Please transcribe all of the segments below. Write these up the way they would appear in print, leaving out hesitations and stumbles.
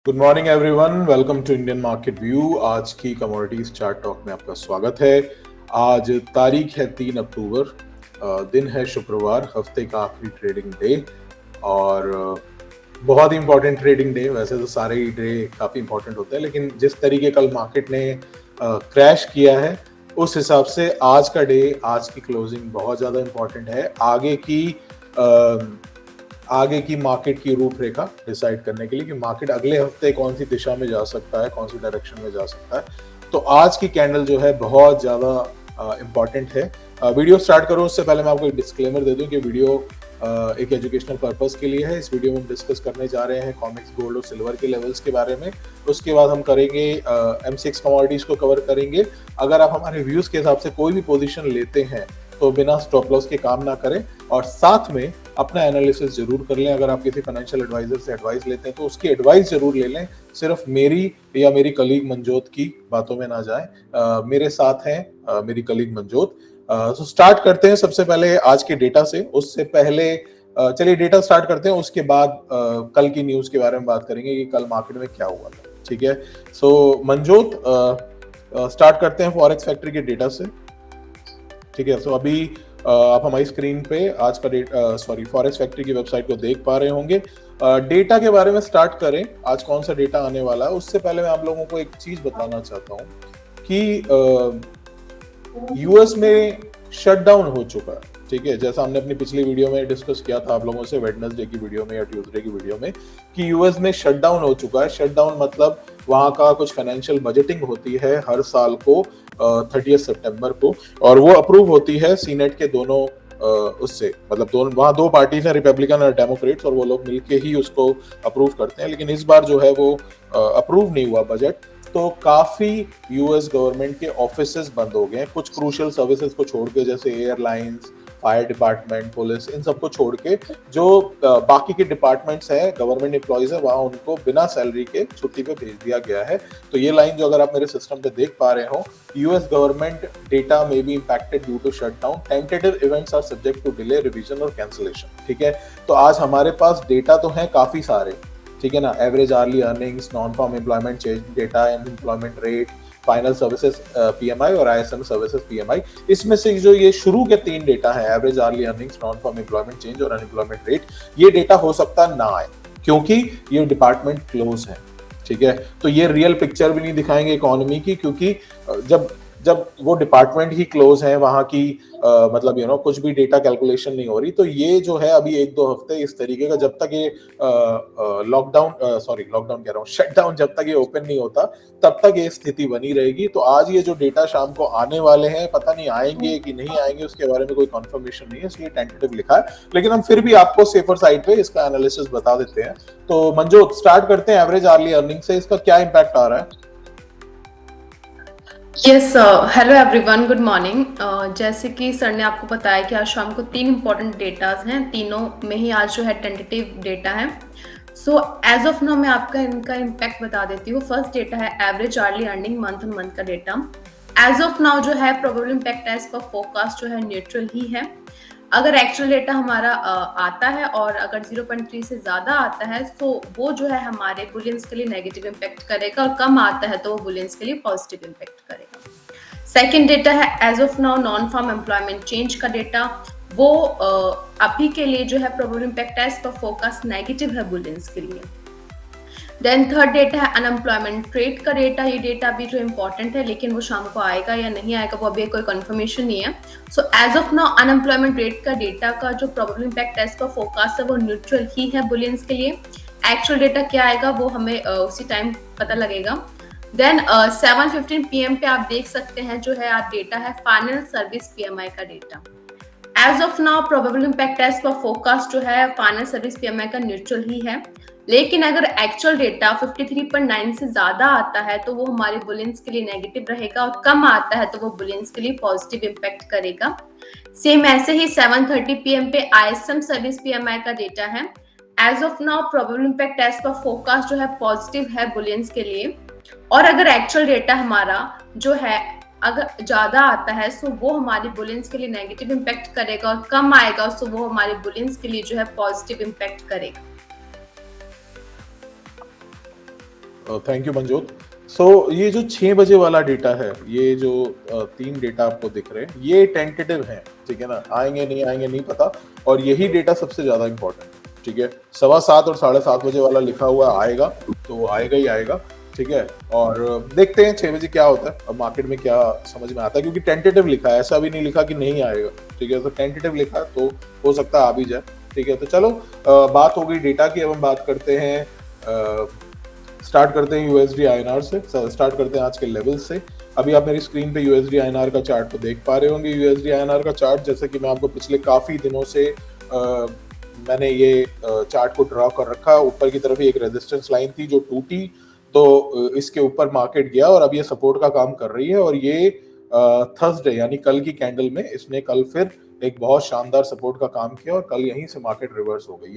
Good morning everyone, welcome to Indian market view. आज की commodities chart talk में आपका स्वागत है। आज तारीख है 3 अक्टूबर, दिन है शुक्रवार, हफ्ते का आखिरी ट्रेडिंग डे और बहुत ही इंपॉर्टेंट ट्रेडिंग डे। वैसे तो सारे ही डे काफ़ी इंपॉर्टेंट होते हैं, लेकिन जिस तरीके कल मार्केट ने क्रैश किया है उस हिसाब से आज का डे, आज की क्लोजिंग बहुत ज़्यादा इंपॉर्टेंट है आगे की मार्केट की रूपरेखा डिसाइड करने के लिए कि मार्केट अगले हफ्ते कौन सी दिशा में जा सकता है, कौन सी डायरेक्शन में जा सकता है। तो आज की कैंडल जो है बहुत ज़्यादा इंपॉर्टेंट है। वीडियो स्टार्ट करूं उससे पहले मैं आपको एक डिस्क्लेमर दे दूं कि वीडियो एक एजुकेशनल पर्पस के लिए है। इस वीडियो में हम डिस्कस करने जा रहे हैं कॉमिक्स, गोल्ड और सिल्वर के लेवल्स के बारे में। उसके बाद हम करेंगे M6 कमोडिटीज को कवर करेंगे। अगर आप हमारे व्यूज के हिसाब से कोई भी पोजीशन लेते हैं तो बिना स्टॉप लॉस के काम ना करें और साथ में अपना एनालिसिस जरूर कर लें। अगर आप किसी फाइनेंशियल एडवाइजर से एडवाइस लेते हैं तो उसकी एडवाइस जरूर ले लें, सिर्फ मेरी या मेरी कलीग मंजोत की बातों में ना जाएं। मेरे साथ हैं मेरी कलीग मंजोत। तो स्टार्ट करते हैं सबसे पहले आज के डेटा से। उससे पहले चलिए डेटा स्टार्ट करते हैं, उसके बाद कल की न्यूज के बारे में बात करेंगे कि कल मार्केट में क्या हुआ था। ठीक है, सो मंजोत स्टार्ट करते हैं फॉरेक्स फैक्ट्री के डेटा से। ठीक है, सो अभी आप हमारी स्क्रीन पे आज का फॉरेक्स फैक्ट्री की वेबसाइट को देख पा रहे होंगे। डेटा के बारे में स्टार्ट करें, आज कौन सा डेटा आने वाला है। उससे पहले मैं आप लोगों को एक चीज बताना चाहता हूँ कि यूएस में शटडाउन हो चुका है। ठीक है, जैसा हमने अपनी पिछली वीडियो में डिस्कस किया था आप लोगों से, वेडनेसडे की वीडियो में या ट्यूसडे की वीडियो में, कि यूएस में शटडाउन हो चुका है। शटडाउन मतलब वहां का कुछ फाइनेंशियल बजटिंग होती है हर साल को 30 सितंबर को, और वो अप्रूव होती है सीनेट के दोनों उससे, मतलब वहां दो पार्टीज हैं, रिपब्लिकन और डेमोक्रेट्स, और वो लोग मिलके ही उसको अप्रूव करते हैं। लेकिन इस बार जो है वो अप्रूव नहीं हुआ बजट, तो काफी यूएस गवर्नमेंट के ऑफिसेस बंद हो गए हैं, कुछ क्रूशियल सर्विसेज को छोड़ के, जैसे एयरलाइंस, फायर डिपार्टमेंट, पुलिस, इन सबको छोड़ के जो बाकी के डिपार्टमेंट्स हैं, गवर्नमेंट एम्प्लॉइज है, वहां उनको बिना सैलरी के छुट्टी पे भेज दिया गया है। तो ये लाइन जो अगर आप मेरे सिस्टम पे देख पा रहे हो, यूएस गवर्नमेंट डेटा में be impacted due to shutdown, tentative events are subject to delay, revision और कैंसिलेशन। ठीक है, तो आज हमारे पास डेटा तो है काफी सारे, ठीक है ना। Average hourly earnings, non farm employment change data, unemployment rate, final services PMI और आईएसएम सर्विसेज पीएमआई। इसमें से जो ये शुरू के 3 डेटा है, average hourly earnings, non farm employment change और अनएम्प्लॉयमेंट रेट, ये डेटा हो सकता ना आए क्योंकि ये डिपार्टमेंट क्लोज है। ठीक है, तो ये रियल पिक्चर भी नहीं दिखाएंगे इकोनॉमी की, क्योंकि जब जब वो डिपार्टमेंट ही क्लोज है, वहां की मतलब कुछ भी डेटा कैलकुलेशन नहीं हो रही, तो ये जो है अभी 1-2 हफ्ते इस तरीके का, जब तक ये लॉकडाउन कह रहा हूँ, शटडाउन, जब तक ये ओपन नहीं होता तब तक ये स्थिति बनी रहेगी। तो आज ये जो डेटा शाम को आने वाले हैं, पता नहीं आएंगे कि नहीं आएंगे, उसके बारे में कोई कंफर्मेशन नहीं है, इसलिए टेंटेटिव लिखा है, लेकिन हम फिर भी आपको सेफर साइड पे इसका एनालिसिस बता देते हैं। तो मंजोत स्टार्ट करते हैं एवरेज आर्ली अर्निंग से, इसका क्या इम्पैक्ट आ रहा है। Yes, hello everyone, good morning. जैसे कि सर ने आपको बताया कि आज शाम को 3 इंपॉर्टेंट डेटाज हैं, तीनों में ही आज जो है टेंटेटिव डेटा है। सो एज ऑफ नाउ मैं आपका इनका इम्पैक्ट बता देती हूँ। फर्स्ट डेटा है average hourly earning month on month का डेटा। एज ऑफ नाउ जो है प्रोबेबल इम्पैक्ट एज पर फोरकास्ट जो है न्यूट्रल ही है। अगर एक्चुअल डेटा हमारा आता है और अगर 0.3 से ज्यादा आता है तो वो जो है हमारे बुलियंस के लिए नेगेटिव इम्पैक्ट करेगा, और कम आता है तो वो बुलियंस के लिए पॉजिटिव इम्पैक्ट करेगा। सेकेंड डेटा है as of now non farm employment change का डेटा। वो अभी के लिए जो है प्रोबेबल इम्पैक्ट एज पर फोरकास्ट नेगेटिव है बुलियंस के लिए। देन थर्ड डेटा है अनएम्प्लॉयमेंट रेट का डेटा। ये डेटा अभी जो इम्पोर्टेंट है, लेकिन वो शाम को आएगा या नहीं आएगा वो अभी कोई कंफर्मेशन नहीं है। So as of now unemployment rate का डेटा का जो प्रोबेबल इम्पैक्ट एज पर फोरकास्ट है वो न्यूट्रल ही है बुलियंस के लिए। एक्चुअल डेटा क्या आएगा वो हमें उसी टाइम पता लगेगा। देन 7:15 PM पे आप देख सकते हैं जो है आज डेटा है फाइनल सर्विस पीएमआई का data. As of now probable impact as पर फोरकास्ट जो है फाइनल सर्विस पीएमआई का न्यूट्रल ही है, लेकिन अगर एक्चुअल डेटा 53.9 से ज्यादा आता है तो वो हमारे बुलियंस के लिए नेगेटिव रहेगा, और कम आता है तो वो बुलियंस के लिए पॉजिटिव इम्पैक्ट करेगा। सेम ऐसे ही 7:30 PM पे आईएसएम सर्विस पीएमआई का डेटा है। As of now probable impact as पर फोरकास्ट जो है पॉजिटिव है बुलियंस के लिए, और अगर एक्चुअल डेटा हमारा जो है अगर ज्यादा आता है तो वो हमारी बुलियंस के लिए नेगेटिव इम्पैक्ट करेगा, और कम आएगा तो वो हमारे बुलियंस के लिए जो है पॉजिटिव इम्पैक्ट करेगा। Thank you Manjot. सो ये जो 6 बजे वाला डेटा है, ये जो 3 डेटा आपको दिख रहे हैं, ये टेंटेटिव हैं, ठीक है ना? आएँगे नहीं पता, और यही डेटा सबसे ज़्यादा इम्पोर्टेंट है, ठीक है? 7:15 और 7:30 बजे वाला लिखा हुआ आएगा, तो वो आएगा ही आएगा, ठीक है? और देखते हैं 6 बजे क्या होता है, अब मार्केट में क्या समझ में आता है, क्योंकि टेंटेटिव लिखा है, ऐसा भी नहीं लिखा कि नहीं आएगा, ठीक है? तो टेंटेटिव लिखा है, तो हो सकता है आ भी जाए, ठीक है? तो चलो बात हो गई डेटा की, अब हम बात करते हैं स्टार्ट करते हैं यूएसडी आईएनआर से, स्टार्ट करते हैं आज के लेवल से। अभी आप मेरी स्क्रीन पे यूएसडी आईएनआर का चार्ट तो देख पा रहे होंगे। यूएसडी आईएनआर का चार्ट, जैसे कि मैं आपको पिछले काफी दिनों से मैंने ये चार्ट को ड्रॉ कर रखा है। ऊपर की तरफ एक रेजिस्टेंस लाइन थी जो टूटी, तो इसके ऊपर मार्केट गया और अब ये सपोर्ट का काम कर रही है, और ये थर्सडे यानी कल की कैंडल में इसने कल फिर एक बहुत शानदार सपोर्ट का काम किया, और कल यहीं से मार्केट रिवर्स हो गई।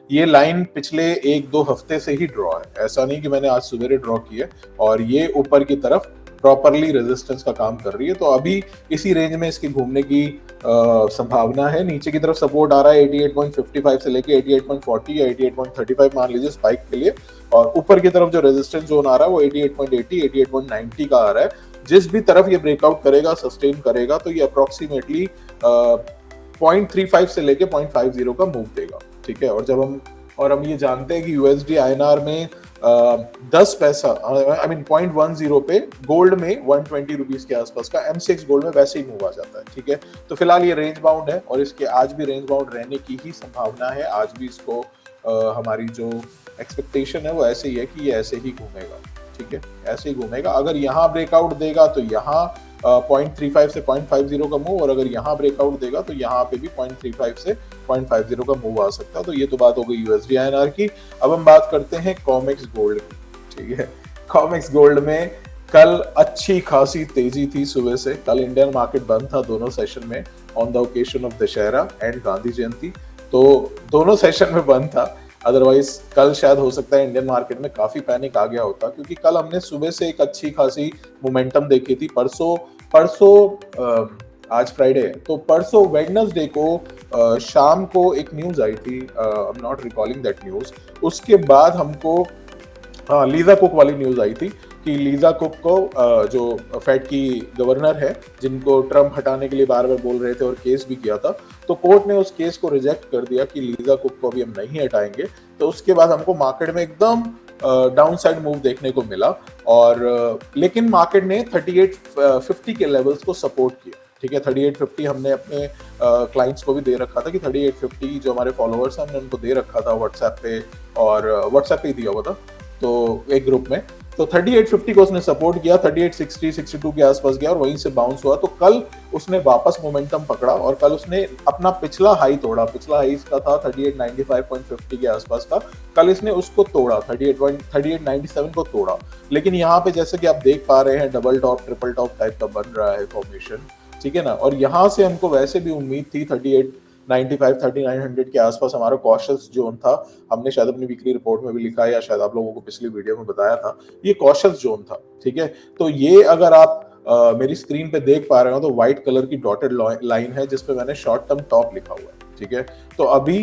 ये लाइन पिछले 1-2 हफ्ते से ही ड्रॉ है, ऐसा नहीं कि मैंने आज सवेरे ड्रॉ की है, और ये ऊपर की तरफ प्रॉपरली रेजिस्टेंस का काम कर रही है। तो अभी इसी रेंज में इसकी घूमने की संभावना है। नीचे की तरफ सपोर्ट आ रहा है 88.55 से लेके 88.40 या 88.35 मान लीजिए स्पाइक के लिए, और ऊपर की तरफ जो रेजिस्टेंस जोन आ रहा है वो 88.80 88.90 का आ रहा है। जिस भी तरफ ये ब्रेकआउट करेगा, सस्टेन करेगा, तो ये अप्रोक्सीमेटली 0.35 से लेके 0.50 का मूव देगा, ठीक है? और हम ये जानते हैं कि यूएसडी आईएनआर में 10 पैसा, आई मीन 0.10 पे गोल्ड में 120 रुपीज के आसपास का M6 गोल्ड में वैसे ही मूव आ जाता है, ठीक है? तो फिलहाल ये रेंज बाउंड है, और इसके आज भी रेंज बाउंड रहने की ही संभावना है। आज भी इसको हमारी जो एक्सपेक्टेशन है वो ऐसे ही है कि ये ऐसे ही घूमेगा, ठीक है? ऐसे ही घूमेगा। अगर यहाँ ब्रेकआउट देगा तो यहाँ 0.35 से 0.50 का मूव, और अगर यहाँ ब्रेकआउट देगा तो यहाँ पे भी 0.35 से 0.50 का मूव आ सकता है। तो ये तो बात हो गई यूएसडी आईएनआर की। अब हम बात करते हैं कॉमेक्स गोल्ड की, ठीक है? कॉमेक्स गोल्ड में कल अच्छी खासी तेजी थी सुबह से। कल इंडियन मार्केट बंद था दोनों सेशन में, on the occasion of Dussehra and Gandhi Jayanti, तो दोनों सेशन में बंद था। अदरवाइज कल शायद हो सकता है इंडियन मार्केट में काफी पैनिक आ गया होता, क्योंकि कल हमने सुबह से एक अच्छी खासी मोमेंटम देखी थी। परसों आज फ्राइडे है, तो परसों वेडनेसडे को शाम को एक न्यूज आई थी, I am not recalling that news. उसके बाद हमको लीजा कुक वाली न्यूज आई थी कि लीजा कुक को जो फेड की गवर्नर है, जिनको ट्रम्प हटाने के लिए बार बार बोल रहे थे और केस भी किया था, तो कोर्ट ने उस केस को रिजेक्ट कर दिया कि लीजा कुक को अभी हम नहीं हटाएंगे। तो उसके बाद हमको मार्केट में एकदम डाउन साइड मूव देखने को मिला, और लेकिन मार्केट ने 3850 के लेवल्स को सपोर्ट किया, ठीक है? 3850 हमने अपने क्लाइंट्स को भी दे रखा था कि 3850 जो हमारे फॉलोअर्स हैं हमने उनको दे रखा था व्हाट्सएप पे, और व्हाट्सएप पे ही दिया हुआ था तो एक ग्रुप में। तो 3850 को उसने सपोर्ट किया, 3860 62 के आसपास गया और वहीं से बाउंस हुआ। तो कल उसने वापस मोमेंटम पकड़ा और कल उसने अपना पिछला हाई तोड़ा। पिछला हाई इसका था 3895.50 के आसपास का, कल इसने उसको तोड़ा, 3897 को तोड़ा। लेकिन यहाँ पे जैसे कि आप देख पा रहे हैं double top triple top type का बन रहा है फॉर्मेशन, ठीक है ना? और यहाँ से हमको वैसे भी उम्मीद थी 3895 3900 के आसपास हमारा कॉशियस जोन था। हमने शायद अपनी वीकली रिपोर्ट में भी लिखा, या शायद आप लोगों को पिछली वीडियो में बताया था, ये कॉशियस जोन था, ठीक है? तो ये अगर आप मेरी स्क्रीन पे देख पा रहे हो तो व्हाइट कलर की डॉटेड लाइन है जिसपे मैंने शॉर्ट टर्म टॉप लिखा हुआ है, ठीक है? तो अभी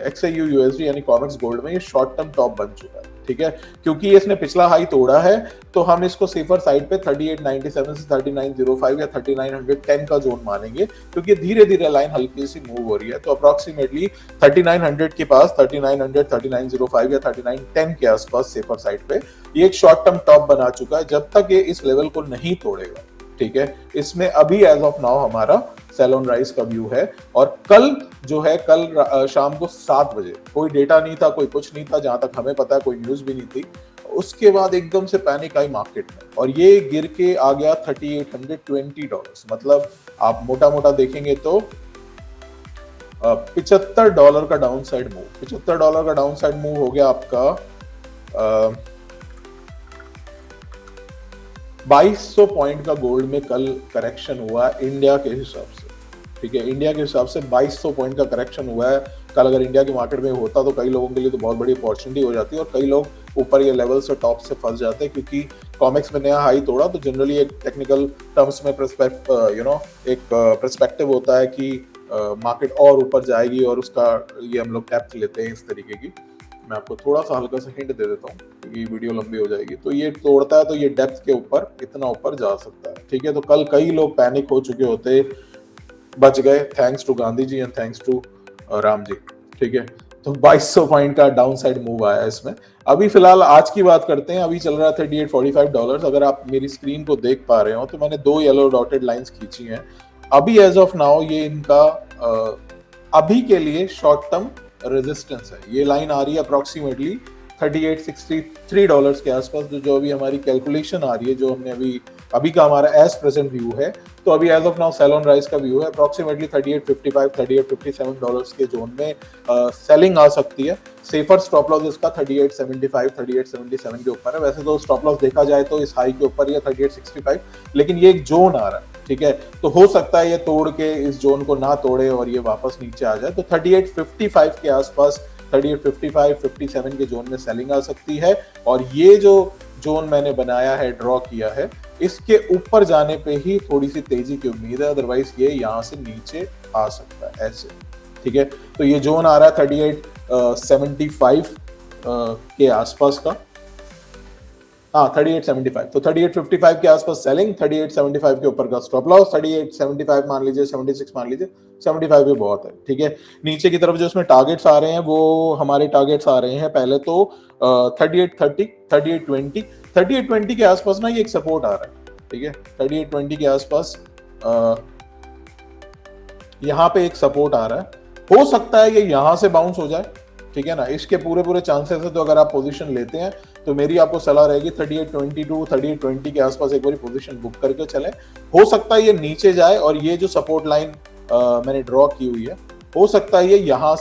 XAU USD यानी कॉमेक्स गोल्ड में ये शॉर्ट टर्म टॉप बन चुका है, ठीक है? क्योंकि इसने पिछला हाई तोड़ा है, तो हम इसको सेफर साइड पे 3897 से 3905 या 3910 का जोन मानेंगे, क्योंकि धीरे धीरे लाइन हल्की सी मूव हो रही है। तो अप्रोक्सीमेटली 3900 के पास 3900 3905 या 3910 के आसपास सेफर साइड पे ये एक शॉर्ट टर्म टॉप बना चुका है। जब तक ये इस लेवल को नहीं तोड़ेगा, ठीक है, इसमें अभी एज ऑफ नाउ हमारा सेल ऑन राइज का व्यू है। और कल जो है, कल शाम को 7 बजे कोई डेटा नहीं था, कोई कुछ नहीं था, जहां तक हमें पता है कोई न्यूज भी नहीं थी। उसके बाद एकदम से पैनिक आई मार्केट में और ये गिर के आ गया $3820। मतलब आप मोटा मोटा देखेंगे तो $75 का डाउन साइड मूव, $75 का डाउन साइड मूव हो गया आपका 2200 पॉइंट का गोल्ड में कल करेक्शन हुआ इंडिया के हिसाब से, ठीक है? इंडिया के हिसाब से 2200 पॉइंट का करेक्शन हुआ है कल। अगर इंडिया की मार्केट में होता तो कई लोगों के लिए तो बहुत बड़ी अपॉर्चुनिटी हो जाती है, और कई लोग ऊपर ये लेवल से टॉप से फंस जाते हैं, क्योंकि कॉमेक्स में नया हाई तोड़ा तो जनरली एक टेक्निकल टर्म्स में एक पर्सपेक्टिव होता है कि मार्केट और ऊपर जाएगी, और उसका ये हम लोग डेप्थ लेते हैं इस तरीके की। मैं आपको थोड़ा सा हल्का सा हिंट दे देता हूँ क्योंकि वीडियो लंबी हो जाएगी। तो ये तोड़ता है तो ये डेप्थ के ऊपर इतना ऊपर जा सकता है, ठीक है। तो कल कई लोग पैनिक हो चुके होते, बच गए, thanks to Gandhi ji and thanks to Ram ji, ठीक है। तो 2200 पॉइंट का डाउन साइड मूव आया इसमें। अभी फिलहाल आज की बात करते हैं, अभी चल रहा है $38.45। अगर आप मेरी स्क्रीन को देख पा रहे हो तो मैंने 2 येलो डॉटेड लाइंस खींची हैं। अभी एज ऑफ नाउ ये इनका अभी के लिए शॉर्ट टर्म रेजिस्टेंस है। ये लाइन आ रही है अप्रोक्सीमेटली $38.63 के आसपास, जो अभी हमारी कैलकुलेशन आ रही है, जो हमने अभी का हमारा एज प्रेजेंट व्यू है। तो अभी as of now sell on rise का व्यू है अप्रोक्सीमेटली $38.55 $38.57 के जोन में सेलिंग आ सकती है। सेफर स्टॉप लॉस इसका 38.75 38.77 के ऊपर है। वैसे तो स्टॉप लॉस देखा जाए तो इस हाई के ऊपर ही है 38.65, लेकिन ये एक जोन आ रहा है, ठीक है। तो हो सकता है ये तोड़ के इस जोन को ना तोड़े और ये वापस नीचे आ जाए। तो 38.55 के आसपास 38.55 57 के जोन में सेलिंग आ सकती है। और ये जो जोन मैंने बनाया है, ड्रॉ किया है, इसके ऊपर जाने पे ही थोड़ी सी तेजी की उम्मीद है, अदरवाइज ये यहाँ से नीचे आ सकता है ऐसे, ठीक है। तो ये जोन आ रहा है 38.75 के आसपास का, हाँ 38.75। तो 38.55 के आसपास सेलिंग, 38.75 के ऊपर का स्टॉप लॉस, 38.75 मान लीजिए, 76 मान लीजिए, 75 भी बहुत है, ठीक है। नीचे की तरफ जो इसमें टारगेट्स आ रहे हैं वो हमारे टारगेट्स आ रहे हैं पहले तो 38.30 38.20 38.20 के आसपास ना ये एक सपोर्ट आ रहा है, ठीक है। 38.20 के आसपास यहाँ पे एक सपोर्ट आ रहा है। हो सकता है ये यहाँ से बाउंस हो जाए, ठीक है ना। इसके पूरे चांसेस है। तो अगर आप पोजीशन लेते हैं तो मेरी आपको सलाह रहेगी 38.22 38.20 के आसपास एक बार पोजीशन बुक करके चले। हो सकता है ये नीचे जाए और ये जो सपोर्ट लाइन मैंने ड्रॉ की हुई है, हो सकता है ये यहाँ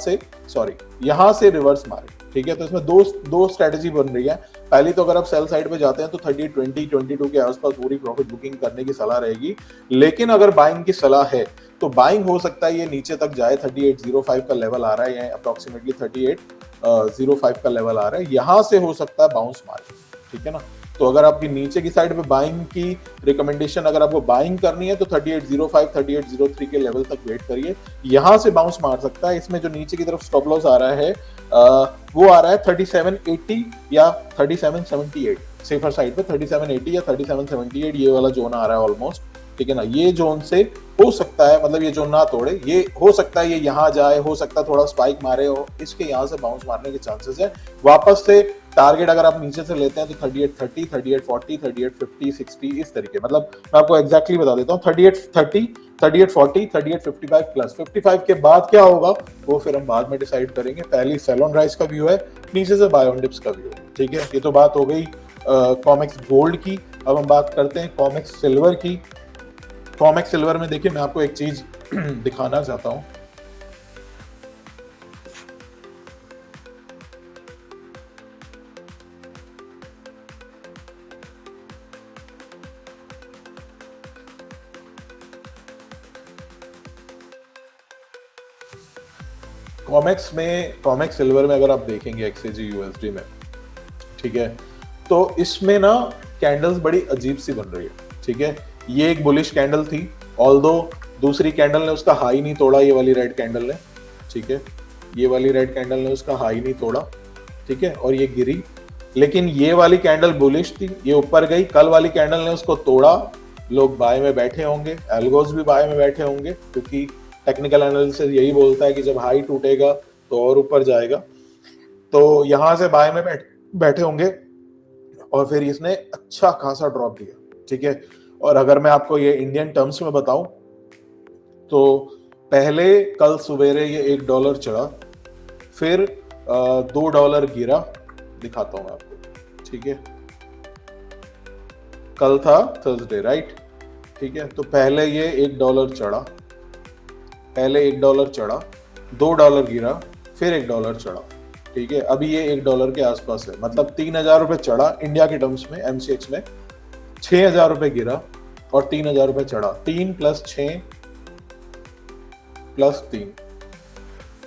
से रिवर्स मारे, ठीक है। तो इसमें दो स्ट्रेटेजी बन रही है। पहली तो अगर आप सेल साइड पे जाते हैं तो 38.20 के आसपास पूरी प्रॉफिट बुकिंग करने की सलाह रहेगी। लेकिन अगर बाइंग की सलाह है तो बाइंग हो सकता है ये नीचे तक जाए। 38.05 का लेवल आ रहा है, या अप्रोक्सीमेटली 38.05 का लेवल आ रहा है, यहाँ से हो सकता है बाउंस मारे, ठीक है ना। तो अगर आपकी नीचे की साइड पे बाइंग की रिकमेंडेशन, अगर आपको बाइंग करनी है तो 38.05 38.03 के लेवल तक वेट करिए, यहाँ से बाउंस मार सकता है। इसमें जो नीचे की तरफ स्टॉप लॉस आ रहा है वो आ रहा है 3780 या 3778, सेफर साइड पे 3780 या 3778 ये वाला जोन आ रहा है ऑलमोस्ट, ठीक है ना। ये जोन से हो सकता है, मतलब ये जोन ना तोड़े, ये हो सकता है ये यहाँ जाए, हो सकता है थोड़ा स्पाइक मारे और इसके यहाँ से बाउंस मारने के चांसेस है। वापस से टारगेट अगर आप नीचे से लेते हैं तो 3830 3840 3850 60 इस तरीके, मतलब मैं आपको एग्जैक्टली बता देता हूँ 3830 3840 3855 प्लस 55 के बाद क्या होगा वो फिर हम बाद में डिसाइड करेंगे। पहली सेल ऑन राइज का व्यू है, नीचे से बाय ऑन डिप्स का व्यू है, ठीक है। ये तो बात हो गई कॉमेक्स गोल्ड की। अब हम बात करते हैं कॉमेक्स सिल्वर की। कॉमेक्स सिल्वर में देखिए मैं आपको एक चीज दिखाना चाहता हूं। कॉमेक्स सिल्वर में अगर आप देखेंगे एक्सएजी यूएसडी में, ठीक है, तो इसमें ना कैंडल्स बड़ी अजीब सी बन रही है, ठीक है। ये एक बुलिश कैंडल थी, ऑल्दो दूसरी कैंडल ने उसका हाई नहीं तोड़ा, ये वाली रेड कैंडल ने, ठीक है, ये वाली रेड कैंडल ने उसका हाई नहीं तोड़ा, ठीक है, और ये गिरी। लेकिन ये वाली कैंडल बुलिश थी, ये ऊपर गई, कल वाली कैंडल ने उसको तोड़ा, लोग बाय में बैठे होंगे, एल्गोस भी बाय में बैठे होंगे, क्योंकि टेक्निकल एनालिसिस यही बोलता है कि जब हाई टूटेगा तो और ऊपर जाएगा। तो यहां से बाय में बैठे होंगे और फिर इसने अच्छा खासा ड्रॉप दिया, ठीक है। और अगर मैं आपको ये इंडियन टर्म्स में बताऊं तो पहले कल सवेरे ये $1 चढ़ा, फिर $2 गिरा, दिखाता हूं मैं आपको, ठीक है। कल था थर्सडे, राइट, ठीक है। तो पहले ये $1 चढ़ा, $2 गिरा, फिर $1 चढ़ा, ठीक है। अभी ये $1 के आसपास है, मतलब 3000 रुपए चढ़ा इंडिया के टर्म्स में, एमसीएक्स में 6000 रुपए गिरा और 3000 रुपए चढ़ा, 3 + 6 + 3।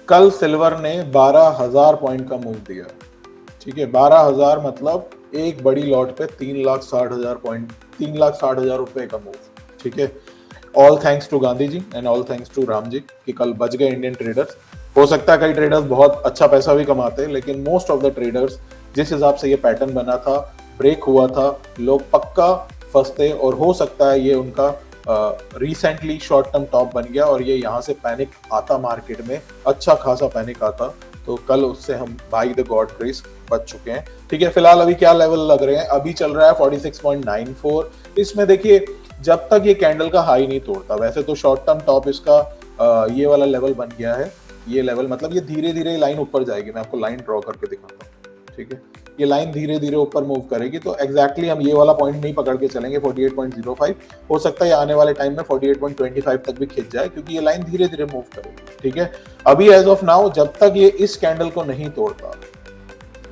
कल सिल्वर ने 12000 पॉइंट का मूव दिया, ठीक है। 12000 मतलब एक बड़ी लॉट पे 3,60,000 पॉइंट, 3,60,000 रुपए का मूव, ठीक है। All thanks to Gandhi ji and all thanks to Ram ji कि कल बच गए इंडियन ट्रेडर्स। हो सकता है कई ट्रेडर्स बहुत अच्छा पैसा भी कमाते हैं, लेकिन मोस्ट ऑफ द ट्रेडर्स जिस हिसाब से ये पैटर्न बना था, ब्रेक हुआ था, लोग पक्का फंसते और हो सकता है ये उनका रिसेंटली शॉर्ट टर्म टॉप बन गया और ये यहाँ से पैनिक आता मार्केट में, अच्छा खासा पैनिक आता, तो कल उससे हम बाई द गॉड ग्रेस बच चुके हैं। ठीक है, फिलहाल अभी क्या लेवल लग रहे हैं, अभी चल रहा है 46.94। इसमें देखिए जब तक ये कैंडल का हाई नहीं तोड़ता, वैसे तो शॉर्ट टर्म टॉप इसका ये वाला लेवल बन गया है, ये लेवल मतलब ये धीरे धीरे लाइन ऊपर जाएगी, मैं आपको लाइन ड्रॉ करके दिखाता हूँ। ठीक है, ये लाइन धीरे धीरे ऊपर मूव करेगी, तो एग्जैक्टली हम ये वाला पॉइंट नहीं पकड़ के चलेंगे 48.05, हो सकता है आने वाले टाइम में 48.25 तक भी खिंच जाए, क्योंकि ये लाइन धीरे धीरे मूव करेगी। ठीक है, अभी एज ऑफ नाउ जब तक ये इस कैंडल को नहीं तोड़ता,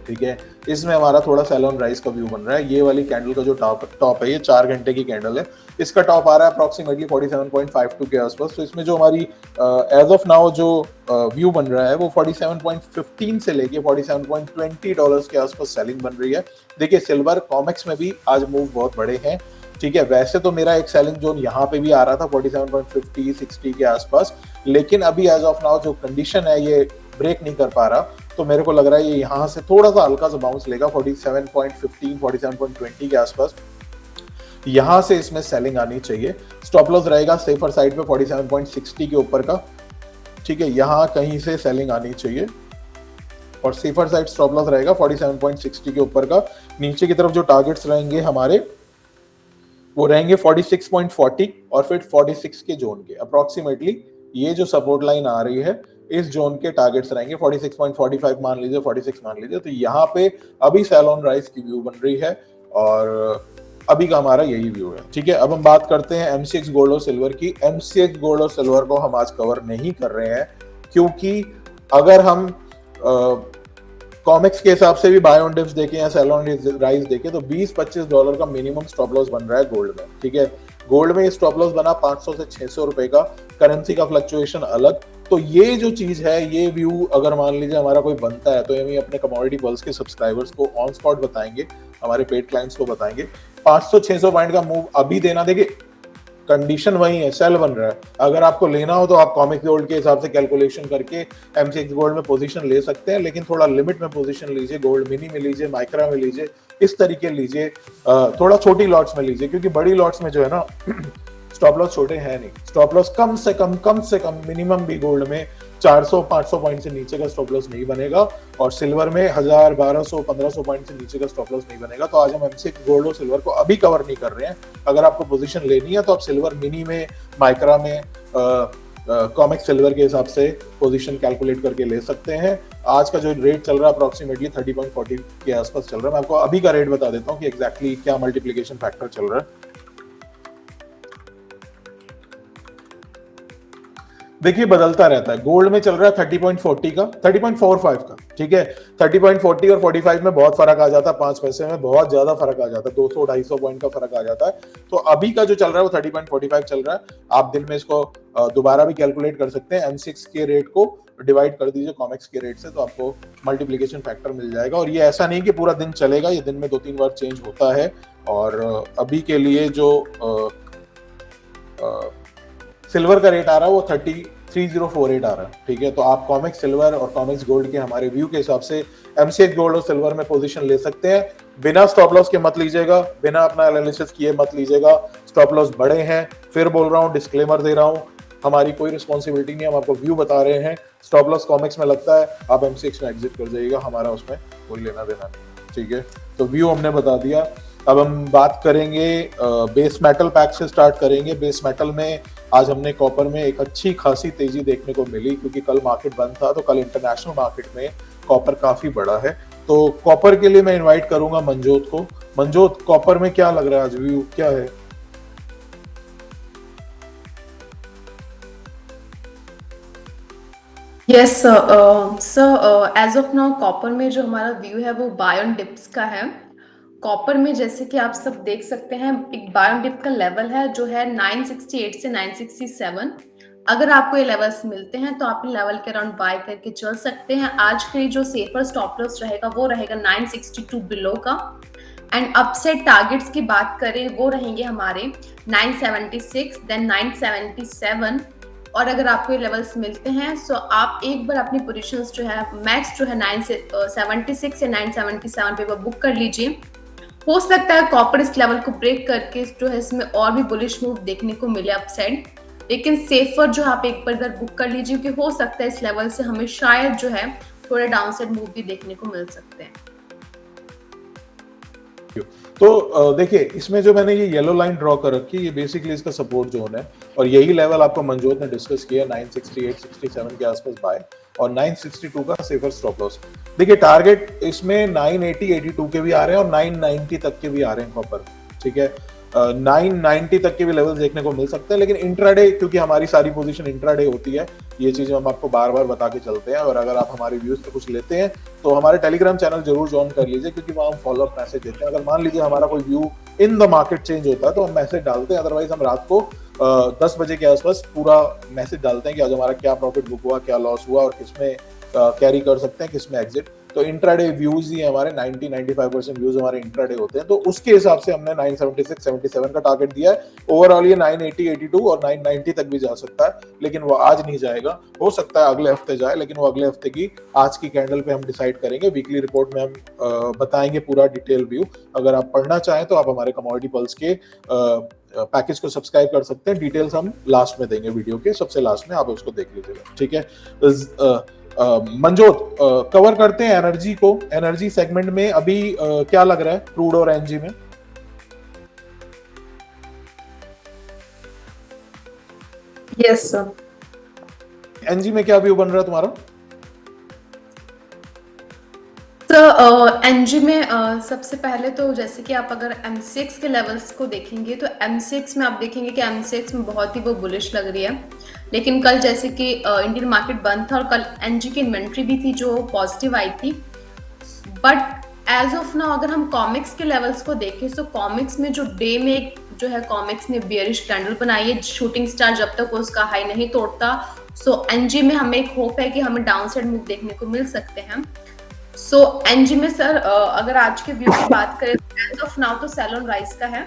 ठीक है, इसमें हमारा थोड़ा सेल ऑन राइज का व्यू बन रहा है। ये वाली कैंडल का जो टॉप है, ये 4 घंटे की कैंडल है, इसका टॉप आ रहा है अप्रोक्सीमेटली 47.52 के आसपास। तो इसमें जो हमारी एज ऑफ नाउ जो व्यू बन रहा है वो 47.15 से लेके 47.20 डॉलर्स के आसपास सेलिंग बन रही है। देखिए सिल्वर कॉमेक्स में भी आज मूव बहुत बड़े हैं। ठीक है, वैसे तो मेरा एक सेलिंग जोन यहाँ पे भी आ रहा था 47.50 60 के आसपास, लेकिन अभी एज ऑफ नाउ जो कंडीशन है ये ब्रेक नहीं कर पा रहा, तो मेरे को लग रहा है ये यहाँ से थोड़ा सा हल्का सा बाउंस लेगा 47.15 47.20 के आसपास, यहाँ से इसमें सेलिंग आनी चाहिए। स्टॉप लॉस रहेगा सेफर साइड पे 47.60 के ऊपर का। ठीक है, यहाँ कहीं से सेलिंग आनी चाहिए और सेफर साइड स्टॉप लॉस रहेगा 47.60 के ऊपर का। नीचे की तरफ जो टारगेट्स रहेंगे हमारे वो रहेंगे 46.40 और फिर 46 के जोन के अप्रोक्सीमेटली, ये जो सपोर्ट लाइन आ रही है इस जोन के टारगेट्स रहेंगे 46.45 मान लीजिए, 46 मान लीजिए। तो यहाँ पे अभी सेल ऑन राइज की व्यू बन रही है और अभी का हमारा यही व्यू है। ठीक है, अब हम बात करते हैं एमसीएक्स गोल्ड और सिल्वर की। एमसीएक्स गोल्ड और सिल्वर को हम आज कवर नहीं कर रहे हैं, क्योंकि अगर हम कॉमिक्स के हिसाब से भी बाय ऑन डिप्स देखें या सेल ऑन राइज देखें तो 20-25 डॉलर का मिनिमम स्टॉप लॉस बन रहा है गोल्ड में। ठीक है, गोल्ड में स्टॉप लॉस बना 500 से 600 रुपए का, करेंसी का फ्लक्चुएशन अलग। तो ये जो चीज है, ये व्यू अगर मान लीजिए हमारा कोई बनता है तो हम अपने कमोडिटी पल्स के सब्सक्राइबर्स को ऑन स्पॉट बताएंगे, हमारे पेड क्लाइंट्स को बताएंगे। 500-600 पॉइंट का मूव अभी देना, देखिए कंडीशन वही है, सेल बन रहा है। अगर आपको लेना हो तो आप कॉमिक गोल्ड के हिसाब से कैलकुलेशन करके एमसीएक्स गोल्ड में पोजीशन ले सकते हैं, लेकिन थोड़ा लिमिट में पोजीशन लीजिए, गोल्ड मिनी में लीजिए, माइक्रा में लीजिए, इस तरीके लीजिए, थोड़ा छोटी लॉट्स में लीजिए, क्योंकि बड़ी लॉट्स में जो है ना स्टॉप लॉस छोटे हैं नहीं। स्टॉप लॉस कम से कम मिनिमम भी गोल्ड में 400-500 पॉइंट से नीचे का स्टॉप लॉस नहीं बनेगा और सिल्वर में 1000, 1200, 1500 पॉइंट से नीचे का स्टॉप लॉस नहीं बनेगा। तो आज हम एमसीएक्स गोल्ड और सिल्वर को अभी कवर नहीं कर रहे हैं। अगर आपको पोजीशन लेनी है तो आप सिल्वर मिनी में, माइक्रा में, कॉमिक सिल्वर के हिसाब से पोजीशन कैलकुलेट करके ले सकते हैं। आज का जो रेट चल रहा है अप्रोक्सीमेटली 30.40 के आसपास चल रहा है। मैं आपको अभी का रेट बता देता हूँ कि एग्जैक्टली क्या मल्टीप्लीकेशन फैक्टर चल रहा है। देखिए बदलता रहता है, गोल्ड में चल रहा है 30.40 का, 30.45 का। ठीक है, 30.40 और 45 में बहुत फर्क आ जाता है, 5 पैसे में बहुत ज्यादा फर्क आ जाता है, 200-250 पॉइंट का फर्क आ जाता है। तो अभी का जो चल रहा है वो 30.45 चल रहा है। आप दिन में इसको दोबारा भी कैलकुलेट कर सकते हैं, M6 के रेट को डिवाइड कर दीजिए कॉमिक्स के रेट से, तो आपको मल्टीप्लीकेशन फैक्टर मिल जाएगा। और ये ऐसा नहीं कि पूरा दिन चलेगा, ये दिन में 2-3 बार चेंज होता है। और अभी के लिए जो सिल्वर का रेट आ रहा है वो 3048 आ रहा है। ठीक है, तो आप कॉमिक्स सिल्वर और कॉमिक्स गोल्ड के हमारे व्यू के हिसाब से एमसीएक्स गोल्ड और सिल्वर में पोजीशन ले सकते हैं। बिना स्टॉप लॉस के मत लीजिएगा, बिना अपना एनालिसिस किए मत लीजिएगा। स्टॉप लॉस बड़े हैं, फिर बोल रहा हूँ, डिस्क्लेमर दे रहा हूँ, हमारी कोई रिस्पॉन्सिबिलिटी नहीं, हम आपको व्यू बता रहे हैं। स्टॉप लॉस कॉमिक्स में लगता है, आप एमसीएक्स में एग्जिट कर जाइएगा, हमारा उसमें कोई लेना देना नहीं। ठीक है, तो व्यू हमने बता दिया। अब हम बात करेंगे बेस मेटल पैक से स्टार्ट करेंगे। बेस मेटल में आज हमने कॉपर में एक अच्छी खासी तेजी देखने को मिली, क्योंकि कल मार्केट बंद था, तो कल इंटरनेशनल मार्केट में कॉपर काफी बड़ा है। तो कॉपर के लिए मैं इनवाइट करूंगा मंजोत को। मंजोत, कॉपर में क्या लग रहा है आज, व्यू क्या है? Yes sir, as of now copper में जो हमारा व्यू है वो बाय ऑन डिप्स का है। कॉपर में जैसे कि आप सब देख सकते हैं, एक बाय ऑन डिप का लेवल है जो है 968 से 967। अगर आपको ये लेवल्स मिलते हैं तो आप लेवल के अराउंड बाय करके चल सकते हैं। आज के जो सेफर स्टॉप लॉस रहेगा वो रहेगा 962 बिलो का। एंड अपसाइड टारगेट्स की बात करें वो रहेंगे हमारे 976, देन 977 और अगर आपको ये लेवल्स मिलते हैं सो आप एक बार अपनी पोजीशंस जो है मैक्स जो है 976 या 977 पे बुक कर लीजिए। हो सकता है कॉपर इस लेवल को ब्रेक करके जो है इसमें और भी बुलिश मूव देखने को मिले अपसाइड, लेकिन सेफर जो आप एक बार इधर बुक कर लीजिए क्योंकि हो सकता है इस लेवल से हमें शायद जो है थोड़े डाउनसाइड मूव भी देखने को मिल सकते हैं। तो देखिए इसमें जो मैंने ये येलो लाइन ड्रॉ कर रखी है ये बेसिकली इसका सपोर्ट जोन है और यही लेवल आपको मनजोत ने डिस्कस किया 968 67 के आसपास बाय और 962 का सेफर स्टॉप लॉस। देखिए टारगेट इसमें 980 82 के भी आ रहे हैं और 990 तक के भी आ रहे हैं कॉपर, ठीक है। 990 तक के भी लेवल्स देखने को मिल सकते हैं, लेकिन इंट्राडे क्योंकि हमारी सारी पोजीशन इंट्राडे होती है ये चीजें हम आपको बार बार बता के चलते हैं और अगर आप हमारे व्यूज पे कुछ लेते हैं तो हमारे टेलीग्राम चैनल जरूर ज्वाइन कर लीजिए क्योंकि वहाँ हम फॉलो अप मैसेज देते हैं। अगर मान लीजिए हमारा कोई view in the market change होता है तो हम मैसेज डालते हैं, अदरवाइज हम रात को 10 बजे के आसपास पूरा मैसेज डालते हैं कि आज हमारा क्या प्रॉफिट बुक हुआ, क्या लॉस हुआ और किसमें कैरी कर सकते हैं, किसमें एग्जिट। तो इंट्राडे व्यूज ही हमारे 90-95% व्यूज हमारे इंट्राडे होते हैं, तो उसके हिसाब से हमने 976 77 का टारगेट दिया है। ओवरऑल ये 980 82 और 990 तक भी जा सकता है, लेकिन वो आज नहीं जाएगा, हो सकता है अगले हफ्ते जाए, लेकिन वो अगले हफ्ते की आज की कैंडल पे हम डिसाइड करेंगे। वीकली रिपोर्ट में हम बताएंगे पूरा डिटेल व्यू। अगर आप पढ़ना चाहें तो आप हमारे कमोडिटी पल्स के पैकेज को सब्सक्राइब कर सकते हैं। डिटेल्स हम लास्ट में देंगे, वीडियो के सबसे लास्ट में, आप उसको देख लीजिएगा, ठीक है। मनजोत कवर करते हैं एनर्जी को। एनर्जी सेगमेंट में अभी क्या लग रहा है क्रूड और एनजी में? Yes sir. एनजी में क्या व्यू बन रहा है तुम्हारा? एनजी में सबसे पहले तो जैसे कि आप अगर M6 के लेवल्स को देखेंगे तो M6 में आप देखेंगे कि M6 में बहुत ही वो बुलिश लग रही है, लेकिन कल जैसे कि इंडियन मार्केट बंद था और कल एनजी की इन्वेंट्री भी थी जो पॉजिटिव आई थी। बट एज ऑफ नाउ अगर हम कॉमिक्स के लेवल्स को देखें तो कॉमिक्स में जो डे में जो है कॉमिक्स ने बियरिश कैंडल बनाई है, शूटिंग स्टार जब तक उसका हाई नहीं तोड़ता। सो एनजी में हमें एक होप है कि हमें डाउनसाइड मूव देखने को मिल सकते हैं। सो एनजी में सर अगर आज के व्यू की बात करें तो एज ऑफ नाउ तो सेल ऑन राइज का है।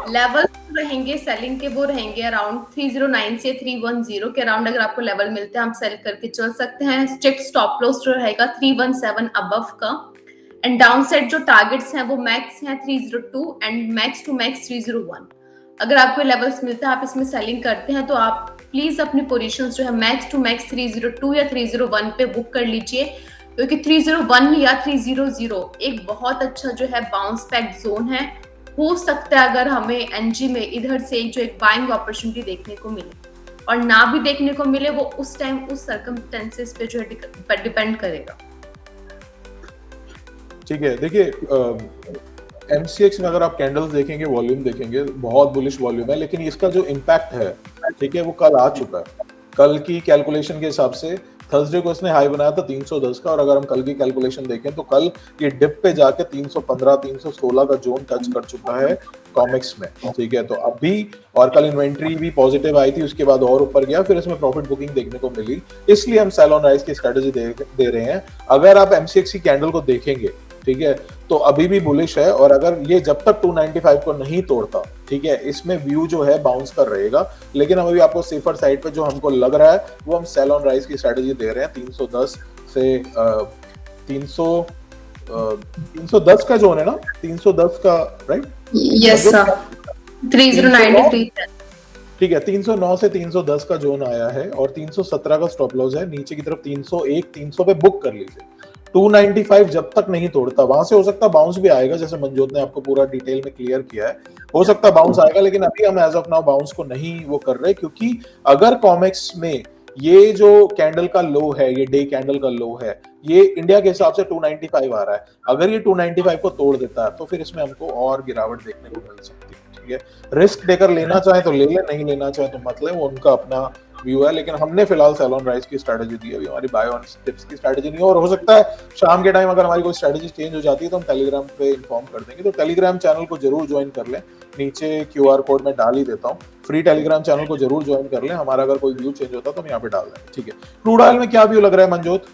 लेवल्स रहेंगे सेलिंग के, वो रहेंगे अराउंड 309 से 310 के अराउंड। अगर आपको लेवल मिलते हैं हम सेल करके चल सकते हैं। स्ट्रिक्ट स्टॉप लॉस जो रहेगा 317 अबव का, एंड डाउन साइड जो टारगेट्स हैं वो मैक्स हैं 302 एंड मैक्स टू मैक्स 301। अगर आपको लेवल्स मिलते हैं आप इसमें सेलिंग करते हैं तो आप प्लीज अपनी पोजीशंस जो है मैक्स टू मैक्स 302 या 301 पे बुक कर लीजिए, क्योंकि 301 या 300 एक बहुत अच्छा जो है बाउंस बैक जोन है। हो सकता है अगर हमें एनजी में इधर से जो एक बाइंग अपॉर्चुनिटी देखने को मिले, और ना भी देखने को मिले वो उस टाइम उस सर्कमस्टेंसेस पे जो है डिपेंड करेगा। ठीक है, देखिए एमसीएक्स में अगर आप कैंडल्स देखेंगे, वॉल्यूम देखेंगे, बहुत बुलिश वॉल्यूम है, लेकिन इसका जो इम्पैक्ट है, ठीक है, वो कल आ चुका है। कल की कैलकुलेशन के हिसाब से थर्सडे को इसने हाई बनाया था 310 का, और अगर हम कल की कैलकुलेशन देखें तो कल ये डिप पे जाके 315 316 का जोन टच कर चुका है कॉमिक्स में, ठीक है। तो अभी और कल इन्वेंट्री भी पॉजिटिव आई थी, उसके बाद और ऊपर गया, फिर इसमें प्रॉफिट बुकिंग देखने को मिली, इसलिए हम सेल ऑन राइज की स्ट्रेटेजी दे रहे हैं। अगर आप एमसीएक्स की कैंडल को देखेंगे, ठीक है, तो अभी भी बुलिश है, और अगर ये जब तक 295 को नहीं तोड़ता, ठीक है, इसमें व्यू जो है बाउंस कर रहेगा। लेकिन हम अभी आपको सेफर साइड पे जो हमको लग रहा है वो हम सेल ऑन राइज की स्ट्रेटेजी दे रहे हैं। 310 से 310 का जोन है ना, 310 का, राइट? Yes sir, 3093। ठीक है, 309 से 310 का जोन आया है और 317 का स्टॉप लॉस है। नीचे की तरफ 301 300 पे बुक कर लीजिए। 295 जब तक नहीं तोड़ता, वहां से हो सकता है बाउंस भी आएगा, जैसे मनजोत ने आपको पूरा डिटेल में क्लियर किया है, हो सकता है बाउंस आएगा, लेकिन अभी हम एज ऑफ नाउ बाउंस को नहीं वो कर रहे, क्योंकि अगर कॉमिक्स में ये जो कैंडल का लो है, ये डे कैंडल का लो है, ये इंडिया के हिसाब से 295 आ रहा है। अगर ये 295 को तोड़ देता है तो फिर इसमें हमको और गिरावट देखने को मिल सकती है, ठीक है। रिस्क टेकर लेना चाहे तो ले ले, नहीं लेना चाहे तो मत ले, वो उनका अपना व्यू है। लेकिन हमने फिलहाल सेल ऑन राइज की स्ट्रेटेजी दी है, अभी हमारी बाय ऑन टिप्स की स्ट्रेटेजी नहीं है। और हो सकता है शाम के टाइम अगर हमारी कोई स्ट्रेटेजी चेंज हो जाती है तो हम टेलीग्राम पे इन्फॉर्म कर देंगे, तो टेलीग्राम चैनल को जरूर ज्वाइन कर लें, नीचे QR कोड में डाल ही देता हूँ, फ्री टेलीग्राम चैनल को जरूर ज्वाइन कर लें। हमारा अगर कोई व्यू चेंज होता है तो हम यहाँ पे डाल देंगे, ठीक है। क्रूड ऑयल में क्या व्यू लग रहा है मनजोत?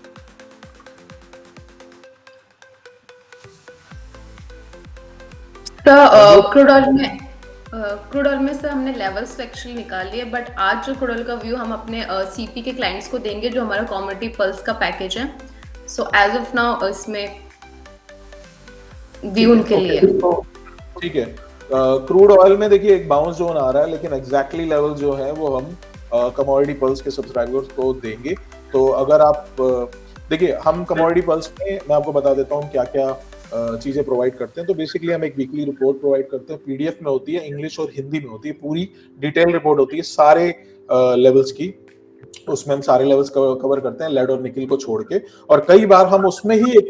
क्रूड ऑयल में क्रूड ऑयल में से हमने लेवल्स एक्चुअली निकाल लिए, बट आज जो क्रूड ऑयल का व्यू हम अपने सीपी के क्लाइंट्स को देंगे जो हमारा कमोडिटी पल्स का पैकेज है। सो एज ऑफ नाउ इसमें व्यू उनके लिए ठीक है। क्रूड ऑयल में देखिए एक बाउंस जोन आ रहा है, लेकिन एग्जैक्टली लेवल जो है वो हम कमोडिटी पल्स के सब्सक्राइबर्स को देंगे। तो अगर आप देखिए, हम कमोडिटी पल्स में मैं आपको बता देता हूँ क्या क्या चीजें प्रोवाइड करते हैं। तो बेसिकली हम एक वीकली रिपोर्ट प्रोवाइड करते हैं, पीडीएफ में होती है, इंग्लिश और हिंदी में होती है, पूरी डिटेल रिपोर्ट होती है सारे लेवल्स की। उसमें हम सारे लेवल्स कवर करते हैं, लेड और निकिल को छोड़ के। और कई बार हम उसमें ही एक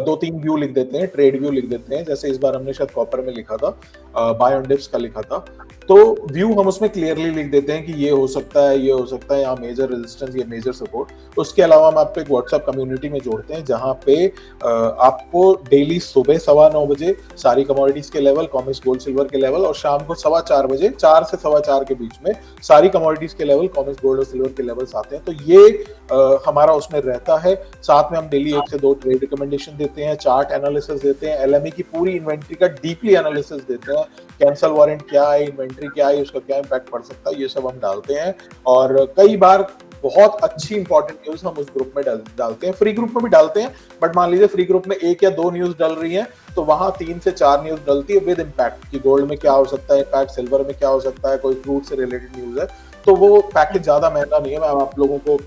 दो तीन व्यू लिख देते हैं, ट्रेड व्यू लिख देते हैं। जैसे इस बार हमने शायद कॉपर में लिखा था, बाय ऑन डिप्स का लिखा था। तो व्यू हम उसमें क्लियरली लिख देते हैं कि ये हो सकता है, ये हो सकता है, यहाँ मेजर रेजिस्टेंस, ये मेजर सपोर्ट। उसके अलावा हम आपको एक व्हाट्सएप कम्युनिटी में जोड़ते हैं, जहां पे आपको डेली सुबह 9:15 बजे सारी कमोडिटीज के लेवल, कॉमिक्स, गोल्ड, सिल्वर के लेवल, और शाम को 4:15 बजे, 4 से 4:15 के बीच में सारी कमोडिटीज के लेवल, कॉमिक्स, गोल्ड और सिल्वर के लेवल्स आते हैं। तो ये हमारा उसमें रहता है। साथ में हम डेली 1 से 2 ट्रेड रिकमेंडेशन देते हैं, चार्ट एनालिसिस देते हैं, एलएमई की पूरी इन्वेंट्री का डीपली एनालिसिस देते हैं, कैंसल वारंट क्या है, इन्वेंट्री क्या है, उसका क्या इंपैक्ट पड़ सकता है, ये सब हम डालते हैं। और कई बार बहुत अच्छी इंपॉर्टेंट न्यूज हम उस ग्रुप में डालते हैं, फ्री ग्रुप में भी डालते हैं। बट मान लीजिए फ्री ग्रुप में 1 या 2 न्यूज डल रही है, तो वहां 3 से 4 न्यूज डलती है विद इम्पैक्ट कि गोल्ड में क्या हो सकता है इम्पैक्ट, सिल्वर में क्या हो सकता है, कोई फ्रूट से रिलेटेड न्यूज है। तो वो पैकेज ज्यादा महंगा नहीं है, मैं आप लोगों को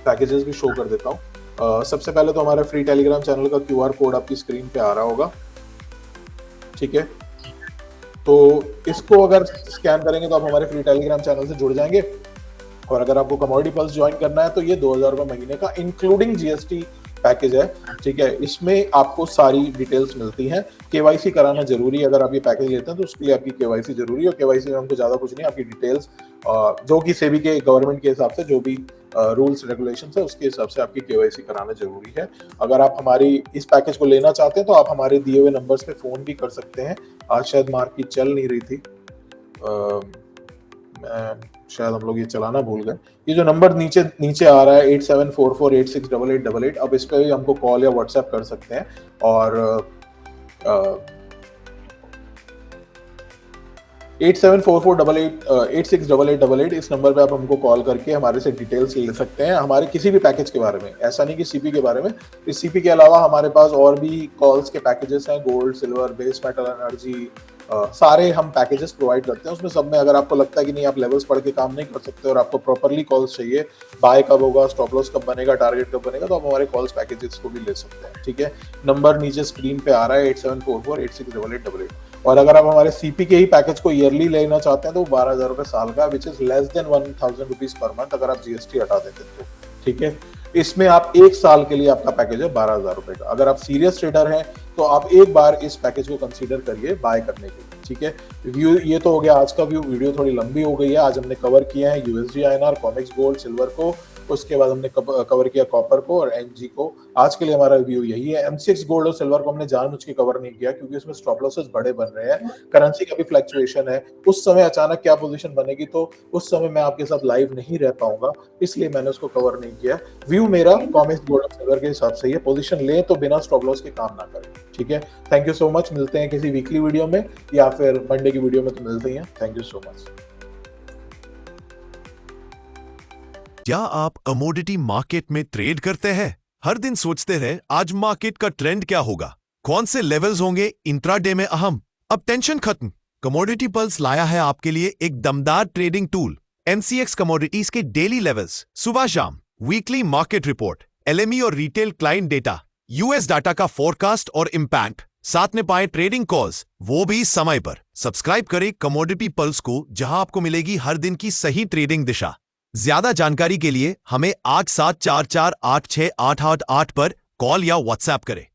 पैकेजेस भी शो कर देता हूँ। सबसे पहले तो हमारे फ्री टेलीग्राम चैनल का क्यूआर कोड आपकी स्क्रीन पे आ रहा होगा, ठीक है। तो इसको अगर स्कैन करेंगे तो आप हमारे फ्री टेलीग्राम चैनल से जुड़ जाएंगे। और अगर आपको कमोडिटी पल्स ज्वाइन करना है तो ये 2000 रुपए महीने का इंक्लूडिंग जीएसटी पैकेज है, ठीक है। इसमें आपको सारी डिटेल्स मिलती हैं। केवाईसी कराना जरूरी है, अगर आप ये पैकेज लेते हैं तो उसके लिए आपकी केवाईसी जरूरी है। और केवाईसी में हमको ज्यादा कुछ नहीं, आपकी डिटेल्स जो कि सेबी के गवर्नमेंट के हिसाब से जो भी रूल्स रेगुलेशन है उसके हिसाब से आपकी केवाईसी कराना जरूरी है। अगर आप हमारी इस पैकेज को लेना चाहते हैं तो आप हमारे दिए हुए नंबर्स पे फोन भी कर सकते हैं। आज शायद मार्केट चल नहीं रही थी, शायद हम लोग ये चलाना भूल गए। ये जो नंबर नीचे नीचे आ रहा है 8744868888, अब इस पे भी हमको कॉल या व्हाट्सएप कर सकते हैं। और 8744868888 इस नंबर पे आप हमको कॉल करके हमारे से डिटेल्स ले सकते हैं, हमारे किसी भी पैकेज के बारे में। ऐसा नहीं कि सीपी के बारे में, इस सीपी के अलावा हमारे पास और भी कॉल्स के पैकेजेस हैं, gold, silver, base metal, energy, सारे हम पैकेजेस प्रोवाइड करते हैं। उसमें सब में अगर आपको लगता है कि नहीं आप लेवल्स पढ़ के काम नहीं कर सकते और आपको प्रॉपरली कॉल्स चाहिए, बाय कब होगा, स्टॉप लॉस कब बनेगा, टारगेट कब बनेगा, तो आप हमारे कॉल्स पैकेजेस को भी ले सकते हैं, ठीक है। नंबर नीचे स्क्रीन पे आ रहा है 8744868888। और अगर आप हमारे सीपी के ही पैकेज को ईयरली लेना चाहते हैं तो 12,000 रुपए साल का, which is less than 1,000 rupees per month अगर आप जीएसटी हटा देते हैं तो, ठीक है। इसमें आप 1 साल के लिए आपका पैकेज है 12,000 रुपए का। अगर आप सीरियस ट्रेडर हैं तो आप एक बार इस पैकेज को कंसीडर करिए बाय करने के लिए, ठीक है। व्यू ये तो हो गया आज का व्यू। वीडियो थोड़ी लंबी हो गई है, आज हमने कवर किया है USD, INR, comics, gold, silver को, उसके बाद हमने कवर किया कॉपर को और एनजी को। आज के लिए हमारा व्यू यही है। एमसीएक्स, गोल्ड और सिल्वर को हमने जानबूझ के कवर नहीं किया क्योंकि उसमें स्टॉप लॉसेस बड़े बन रहे हैं, करेंसी का भी फ्लक्चुएशन है, उस समय अचानक क्या पोजीशन बनेगी तो उस समय मैं आपके साथ लाइव नहीं रह पाऊंगा, इसलिए मैंने उसको कवर नहीं किया। व्यू मेरा कॉमिक्स, गोल्ड और सिल्वर के हिसाब से ये पोजीशन ले तो बिना स्टॉप लॉस के काम ना करें, ठीक है। Thank you so much. मिलते हैं किसी वीकली वीडियो में या फिर मंडे की वीडियो में, तो मिलते हैं। Thank you so much. क्या आप कमोडिटी मार्केट में ट्रेड करते हैं? हर दिन सोचते रहे आज मार्केट का ट्रेंड क्या होगा, कौन से लेवल्स होंगे इंट्राडे में अहम। अब टेंशन खत्म, कमोडिटी पल्स लाया है आपके लिए एक दमदार ट्रेडिंग टूल। एमसीएक्स कमोडिटीज के डेली लेवल्स, सुबह शाम, वीकली मार्केट रिपोर्ट, एलएमई और retail client data, US data का फोरकास्ट और इम्पैक्ट, साथ में पाए ट्रेडिंग कॉल्स, वो भी समय पर। सब्सक्राइब करें कमोडिटी पल्स को, जहां आपको मिलेगी हर दिन की सही ट्रेडिंग दिशा। ज्यादा जानकारी के लिए हमें 8744868888 पर कॉल या व्हाट्सएप करें।